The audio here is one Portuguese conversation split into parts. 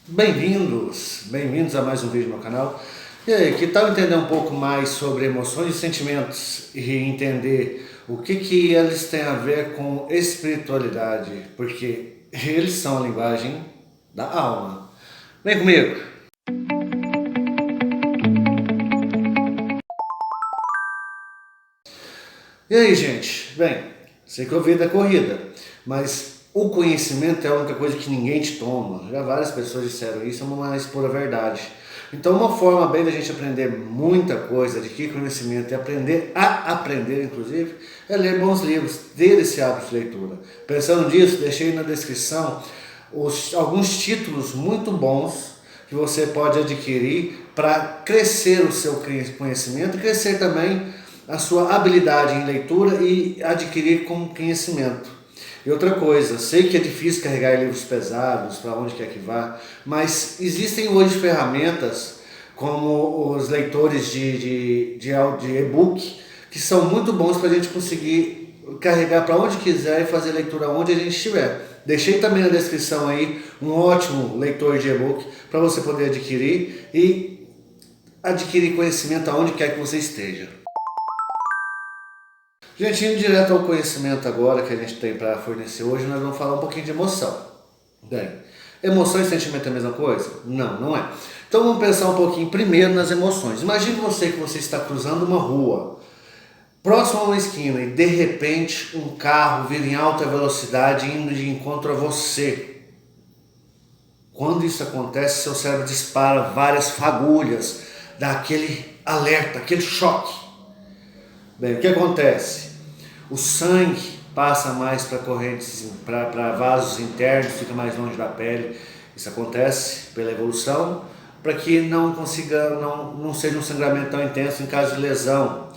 Bem-vindos a mais um vídeo no meu canal. E aí, que tal entender um pouco mais sobre emoções e sentimentos e entender o que eles têm a ver com espiritualidade, porque eles são a linguagem da alma. Vem comigo! E aí, gente? Bem, sei que eu vi da corrida, mas o conhecimento é a única coisa que ninguém te toma. Já várias pessoas disseram isso, é uma mais pura verdade. Então, uma forma bem da gente aprender muita coisa, adquirir conhecimento e aprender a aprender, inclusive, é ler bons livros, ter esse hábito de leitura. Pensando nisso, deixei na descrição alguns títulos muito bons que você pode adquirir para crescer o seu conhecimento e crescer também a sua habilidade em leitura e adquirir conhecimento. E outra coisa, sei que é difícil carregar livros pesados para onde quer que vá, mas existem hoje ferramentas como os leitores de e-book que são muito bons para a gente conseguir carregar para onde quiser e fazer leitura onde a gente estiver. Deixei também na descrição aí um ótimo leitor de e-book para você poder adquirir e adquirir conhecimento aonde quer que você esteja. Gente, indo direto ao conhecimento agora que a gente tem para fornecer hoje, nós vamos falar um pouquinho de emoção. Bem, emoção e sentimento é a mesma coisa? Não, não é. Então vamos pensar um pouquinho primeiro nas emoções. Imagine que você está cruzando uma rua, próximo a uma esquina, e de repente um carro vira em alta velocidade indo de encontro a você. Quando isso acontece, seu cérebro dispara várias fagulhas, dá aquele alerta, aquele choque. Bem, o que acontece? O sangue passa mais para correntes, para vasos internos, fica mais longe da pele. Isso acontece pela evolução, para que não seja um sangramento tão intenso em caso de lesão.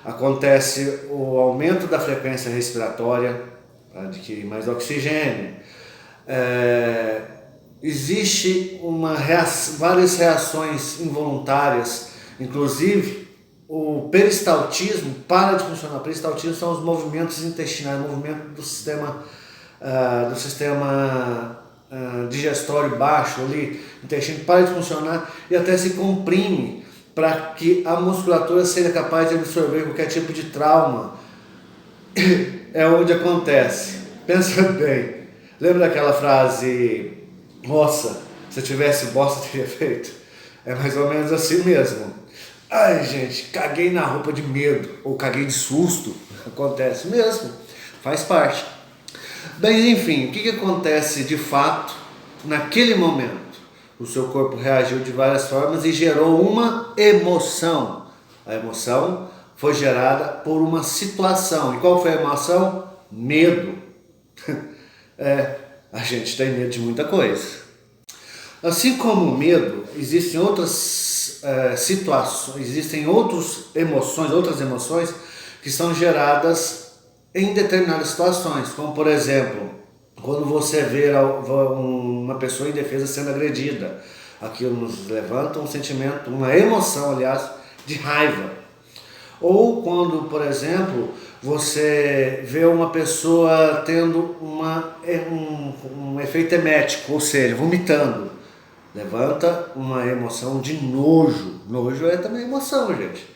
Acontece o aumento da frequência respiratória, para adquirir mais oxigênio. Existe várias reações involuntárias, inclusive o peristaltismo para de funcionar. O peristaltismo são os movimentos intestinais, o movimento do sistema digestório baixo ali, o intestino para de funcionar e até se comprime para que a musculatura seja capaz de absorver qualquer tipo de trauma. É onde acontece. Pensa bem. Lembra daquela frase, nossa, se eu tivesse bosta teria feito? É mais ou menos assim mesmo. Ai, gente, caguei na roupa de medo, ou caguei de susto. Acontece mesmo, faz parte. Bem, enfim, o que acontece de fato naquele momento? O seu corpo reagiu de várias formas e gerou uma emoção. A emoção foi gerada por uma situação. E qual foi a emoção? Medo. A gente tem medo de muita coisa. Assim como o medo, existem outras situações, existem outras emoções que são geradas em determinadas situações, como por exemplo, quando você vê uma pessoa indefesa sendo agredida, aquilo nos levanta um sentimento, uma emoção, aliás, de raiva. Ou quando, por exemplo, você vê uma pessoa tendo um efeito emético, ou seja, vomitando, levanta uma emoção de nojo. Nojo é também emoção, gente.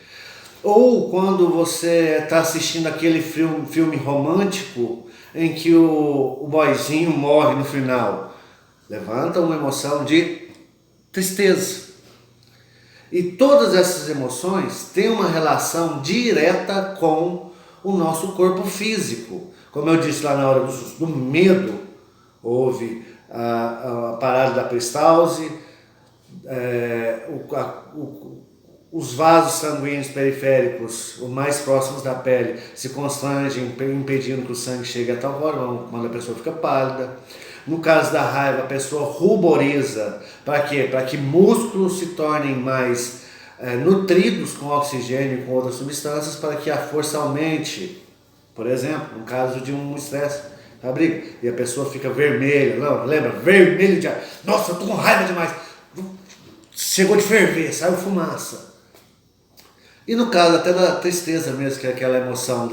Ou quando você está assistindo aquele filme romântico em que o boyzinho morre no final, levanta uma emoção de tristeza. E todas essas emoções têm uma relação direta com o nosso corpo físico. Como eu disse lá na hora do medo, houve a parada da peristalse, os vasos sanguíneos periféricos, os mais próximos da pele, se constrangem, impedindo que o sangue chegue a tal forma, quando a pessoa fica pálida. No caso da raiva, a pessoa ruboriza. Para quê? Para que músculos se tornem mais nutridos com oxigênio e com outras substâncias, para que a força aumente. Por exemplo, no caso de um estresse, a briga, e a pessoa fica vermelha, não, lembra? Vermelho de... Nossa, eu tô com raiva demais. Chegou de ferver, saiu fumaça. E no caso até da tristeza mesmo, que é aquela emoção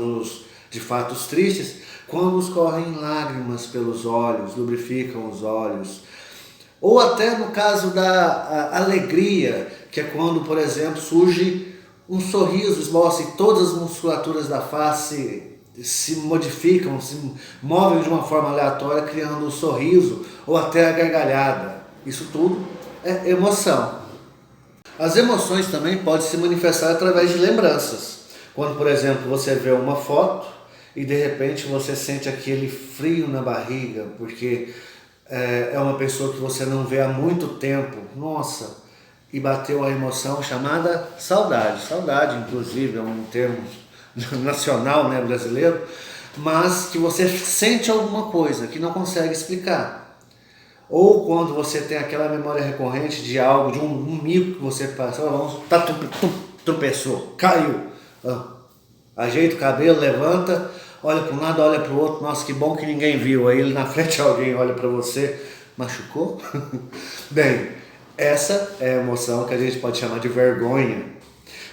de fatos tristes, quando escorrem lágrimas pelos olhos, lubrificam os olhos, Ou até no caso da alegria, que é quando, por exemplo, surge um sorriso, esboça e todas as musculaturas da face se modificam, se movem de uma forma aleatória, criando um sorriso ou até a gargalhada. Isso tudo é emoção. As emoções também podem se manifestar através de lembranças. Quando, por exemplo, você vê uma foto e de repente você sente aquele frio na barriga, porque é uma pessoa que você não vê há muito tempo, nossa, e bateu a emoção chamada saudade. Saudade, inclusive, é um termo nacional, né, brasileiro, mas que você sente alguma coisa que não consegue explicar. Ou quando você tem aquela memória recorrente de algo, de um mico que você passou, tropeçou, caiu, ajeita o cabelo, levanta, olha para um lado, olha para o outro, nossa, que bom que ninguém viu. Aí na frente alguém olha para você, machucou? Bem, essa é a emoção que a gente pode chamar de vergonha.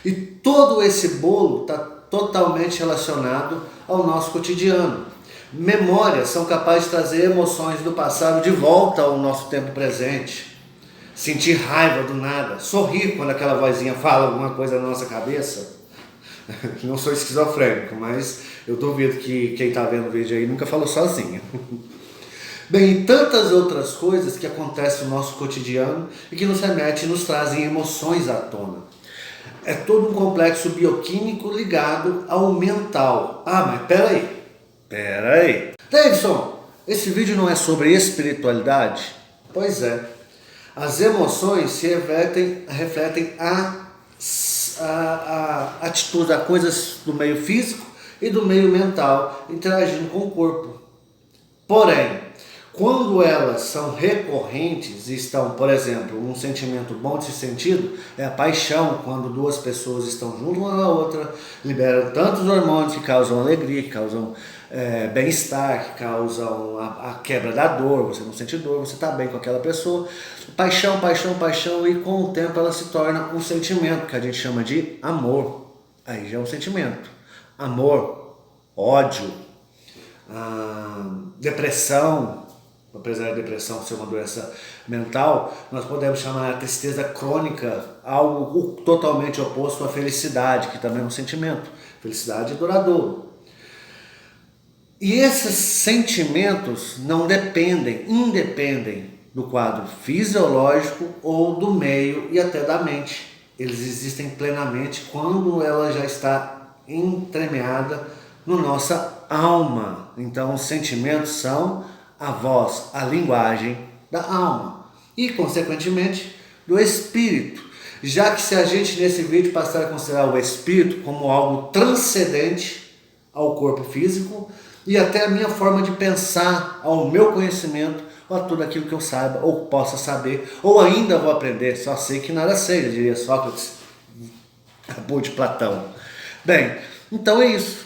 E todo esse bolo está totalmente relacionado ao nosso cotidiano. Memórias são capazes de trazer emoções do passado de volta ao nosso tempo presente. Sentir raiva do nada, sorrir quando aquela vozinha fala alguma coisa na nossa cabeça. Não sou esquizofrênico, mas eu duvido que quem está vendo o vídeo aí nunca falou sozinho. Bem, e tantas outras coisas que acontecem no nosso cotidiano e que nos remetem e nos trazem emoções à tona. É todo um complexo bioquímico ligado ao mental. Ah, mas peraí. Davidson, esse vídeo não é sobre espiritualidade? Pois é. As emoções se refletem a atitude, a coisas do meio físico e do meio mental interagindo com o corpo. Porém, quando elas são recorrentes e estão, por exemplo, um sentimento bom de sentido, é a paixão, quando duas pessoas estão juntas uma na outra, liberam tantos hormônios que causam alegria, que causam bem-estar, que causam a quebra da dor, você não sente dor, você está bem com aquela pessoa. Paixão, e com o tempo ela se torna um sentimento, que a gente chama de amor. Aí já é um sentimento. Amor, ódio, depressão. Apesar da depressão ser uma doença mental, nós podemos chamar a tristeza crônica algo totalmente oposto à felicidade, que também é um sentimento. Felicidade é duradouro. E esses sentimentos não independem do quadro fisiológico ou do meio e até da mente. Eles existem plenamente quando ela já está entremeada na nossa alma. Então, os sentimentos são a voz, a linguagem da alma e, consequentemente, do espírito. Já que se a gente nesse vídeo passar a considerar o espírito como algo transcendente ao corpo físico e até a minha forma de pensar, ao meu conhecimento, ou a tudo aquilo que eu saiba, ou possa saber, ou ainda vou aprender, só sei que nada sei, diria Sócrates, acabou de Platão. Bem, então é isso.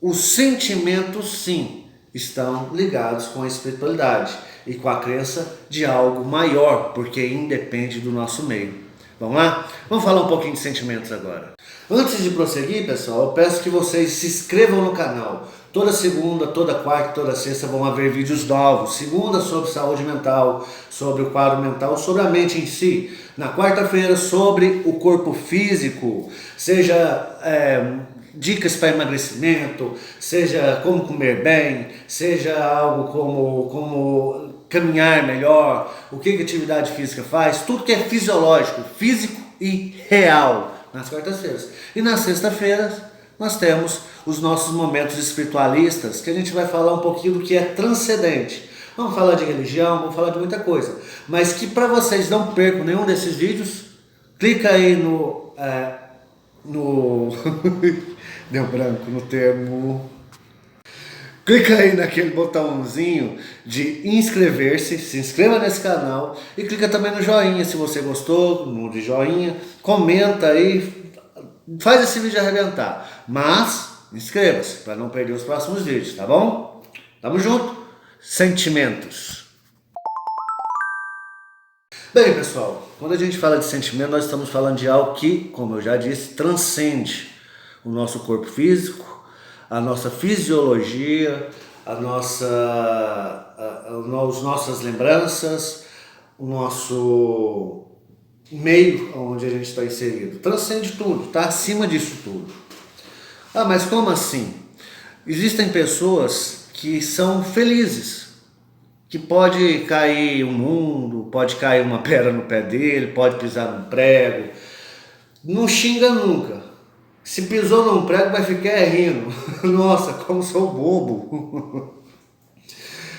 Os sentimentos, sim, estão ligados com a espiritualidade e com a crença de algo maior, porque independe do nosso meio. Vamos lá? Vamos falar um pouquinho de sentimentos agora. Antes de prosseguir, pessoal, eu peço que vocês se inscrevam no canal. Toda segunda, toda quarta, toda sexta vão haver vídeos novos. Segunda sobre saúde mental, sobre o quadro mental, sobre a mente em si. Na quarta-feira sobre o corpo físico, seja dicas para emagrecimento, seja como comer bem, seja algo como caminhar melhor, o que a atividade física faz, tudo que é fisiológico, físico e real, nas quartas-feiras. E nas sextas-feiras nós temos os nossos momentos espiritualistas, que a gente vai falar um pouquinho do que é transcendente. Vamos falar de religião, vamos falar de muita coisa, mas que para vocês não percam nenhum desses vídeos, clica aí no deu branco no termo. Clica aí naquele botãozinho de inscrever-se, se inscreva nesse canal e clica também no joinha se você gostou, no de joinha, comenta aí, faz esse vídeo arrebentar, mas inscreva-se para não perder os próximos vídeos, tá bom? Tamo junto, sentimentos. Bem, pessoal, quando a gente fala de sentimento, nós estamos falando de algo que, como eu já disse, transcende o nosso corpo físico, a nossa fisiologia, as nossas lembranças, o nosso meio onde a gente está inserido. Transcende tudo, está acima disso tudo. Ah, mas como assim? Existem pessoas que são felizes, que pode cair um mundo, pode cair uma pedra no pé dele, pode pisar num prego, não xinga nunca. Se pisou num prego vai ficar rindo. Nossa, como sou bobo.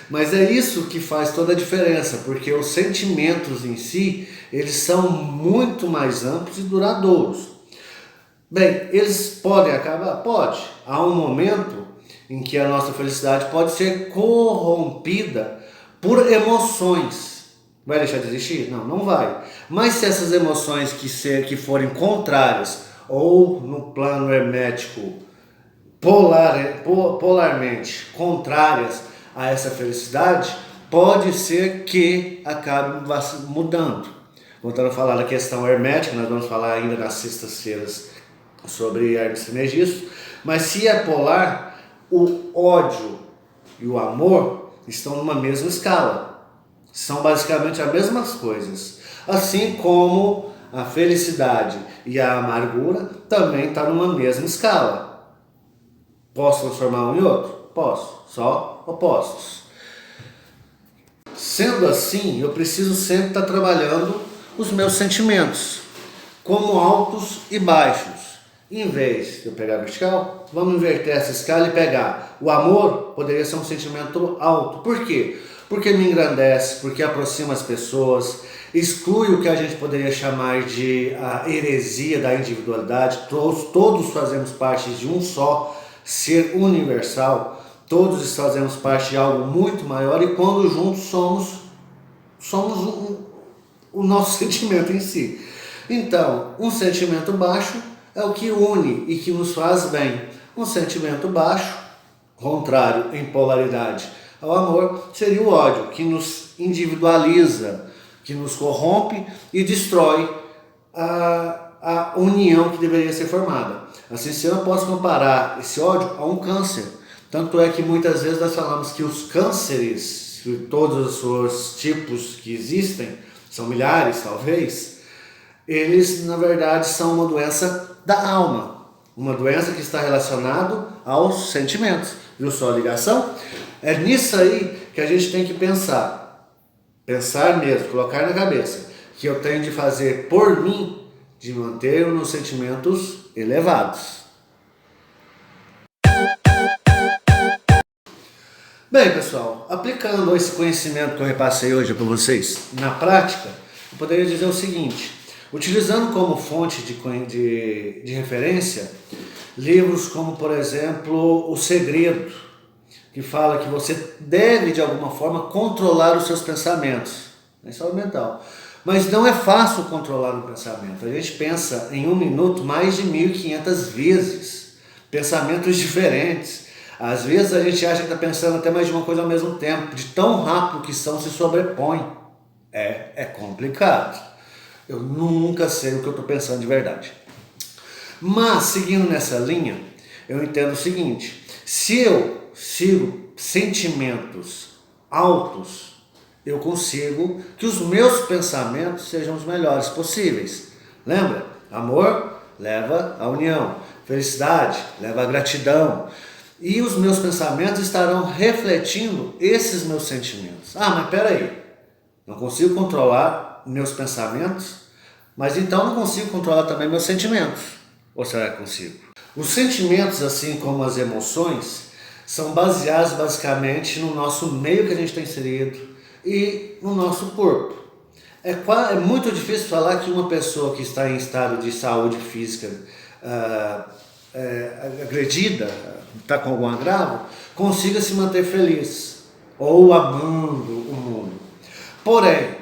Mas é isso que faz toda a diferença, porque os sentimentos em si, eles são muito mais amplos e duradouros. Bem, eles podem acabar? Pode. Há um momento em que a nossa felicidade pode ser corrompida por emoções. Vai deixar de existir? Não, não vai. Mas se essas emoções que forem contrárias, ou no plano hermético polarmente contrárias a essa felicidade, pode ser que acabe mudando. Voltando a falar da questão hermética, nós vamos falar ainda nas sextas-feiras sobre Hermes Trismegisto, mas se é polar, o ódio e o amor estão numa mesma escala. São basicamente as mesmas coisas. Assim como a felicidade e a amargura também estão numa mesma escala. Posso transformar um em outro? Posso, só opostos. Sendo assim, eu preciso sempre estar trabalhando os meus sentimentos, como altos e baixos. Em vez de eu pegar vertical, vamos inverter essa escala e pegar. O amor poderia ser um sentimento alto. Por quê? Porque me engrandece, porque aproxima as pessoas, exclui o que a gente poderia chamar de a heresia da individualidade. Todos fazemos parte de um só ser universal, todos fazemos parte de algo muito maior e quando juntos somos o nosso sentimento em si. Então, um sentimento baixo é o que une e que nos faz bem. Um sentimento baixo, contrário em polaridade ao amor, seria o ódio, que nos individualiza, que nos corrompe e destrói a união que deveria ser formada. Assim, se eu posso comparar esse ódio a um câncer. Tanto é que muitas vezes nós falamos que os cânceres, todos os seus tipos que existem, são milhares talvez, eles na verdade são uma doença da alma, uma doença que está relacionada aos sentimentos. Viu só a ligação? É nisso aí que a gente tem que pensar mesmo, colocar na cabeça, que eu tenho de fazer por mim, de manter os meus sentimentos elevados. Bem, pessoal, aplicando esse conhecimento que eu repassei hoje para vocês na prática, eu poderia dizer o seguinte: utilizando como fonte de referência livros como, por exemplo, O Segredo, que fala que você deve, de alguma forma, controlar os seus pensamentos. É saúde mental. Mas não é fácil controlar um pensamento. A gente pensa em um minuto mais de 1.500 vezes. Pensamentos diferentes. Às vezes a gente acha que está pensando até mais de uma coisa ao mesmo tempo. De tão rápido que se sobrepõem. É complicado. Eu nunca sei o que eu estou pensando de verdade. Mas, seguindo nessa linha, eu entendo o seguinte: se eu sigo sentimentos altos, eu consigo que os meus pensamentos sejam os melhores possíveis. Lembra? Amor leva à união, felicidade leva à gratidão. E os meus pensamentos estarão refletindo esses meus sentimentos. Ah, mas peraí, não consigo controlar meus pensamentos, mas então não consigo controlar também meus sentimentos. Ou será que consigo? Os sentimentos, assim como as emoções, são baseados basicamente no nosso meio que a gente está inserido e no nosso corpo. É muito difícil falar que uma pessoa que está em estado de saúde física agredida, está com algum agravo, consiga se manter feliz ou amando o mundo. Porém,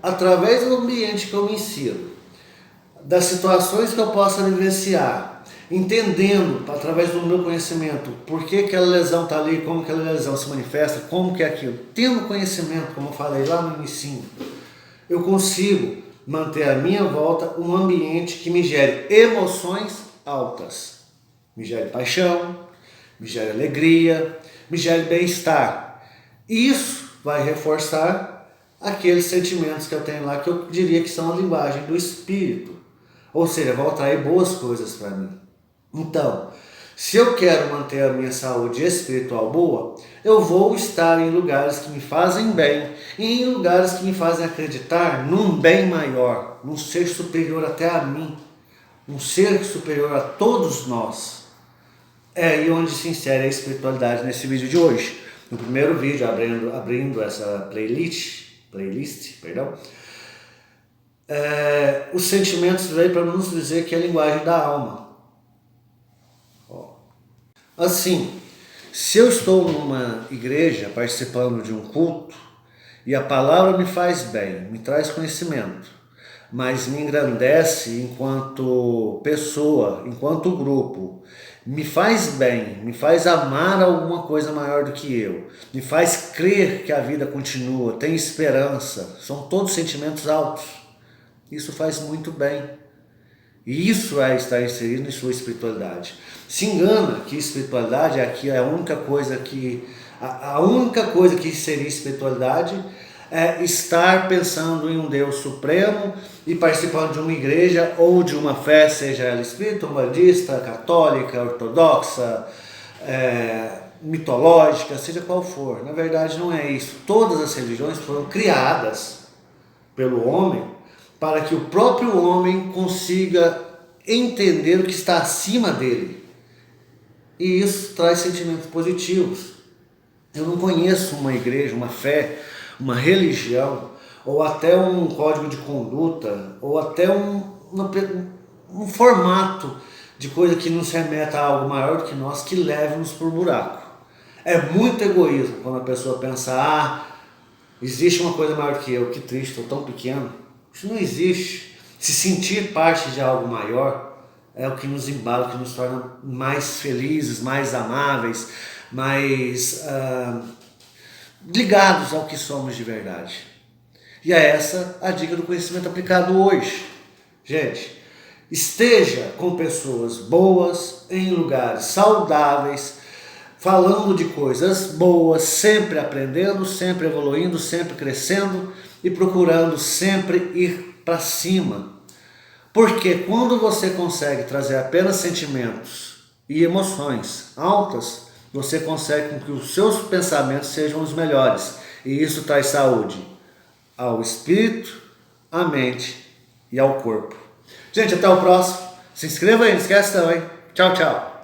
através do ambiente que eu me insiro, das situações que eu possa vivenciar, entendendo através do meu conhecimento por que aquela lesão está ali, como aquela lesão se manifesta, como que é aquilo, tendo conhecimento, como eu falei lá no início, eu consigo manter à minha volta um ambiente que me gere emoções altas, me gere paixão, me gere alegria, me gere bem-estar. Isso vai reforçar aqueles sentimentos que eu tenho lá, que eu diria que são a linguagem do espírito. Ou seja, vão atrair boas coisas para mim. Então, se eu quero manter a minha saúde espiritual boa, eu vou estar em lugares que me fazem bem, e em lugares que me fazem acreditar num bem maior, num ser superior até a mim, um ser superior a todos nós. É aí onde se insere a espiritualidade nesse vídeo de hoje. No primeiro vídeo, abrindo essa playlist, os sentimentos veio para nos dizer que é a linguagem da alma. Assim, se eu estou numa igreja participando de um culto e a palavra me faz bem, me traz conhecimento, mas me engrandece enquanto pessoa, enquanto grupo, me faz bem, me faz amar alguma coisa maior do que eu, me faz crer que a vida continua, tem esperança, são todos sentimentos altos. Isso faz muito bem. E isso é estar inserido em sua espiritualidade. Se engana que espiritualidade aqui é a única coisa que... A única coisa que seria espiritualidade é estar pensando em um Deus supremo e participando de uma igreja ou de uma fé, seja ela espírita, umbandista, católica, ortodoxa, mitológica, seja qual for. Na verdade não é isso. Todas as religiões foram criadas pelo homem para que o próprio homem consiga entender o que está acima dele. E isso traz sentimentos positivos. Eu não conheço uma igreja, uma fé, uma religião, ou até um código de conduta, ou até um formato de coisa que nos remeta a algo maior do que nós, que leve-nos por buraco. É muito egoísmo quando a pessoa pensa, existe uma coisa maior que eu, que triste, estou tão pequeno. Isso não existe. Se sentir parte de algo maior é o que nos embala, o que nos torna mais felizes, mais amáveis, mais ligados ao que somos de verdade. E é essa a dica do conhecimento aplicado hoje. Gente, esteja com pessoas boas, em lugares saudáveis, falando de coisas boas, sempre aprendendo, sempre evoluindo, sempre crescendo e procurando sempre ir para cima. Porque quando você consegue trazer apenas sentimentos e emoções altas, você consegue com que os seus pensamentos sejam os melhores. E isso traz saúde ao espírito, à mente e ao corpo. Gente, até o próximo. Se inscreva aí, não esquece não, hein? Tchau, tchau.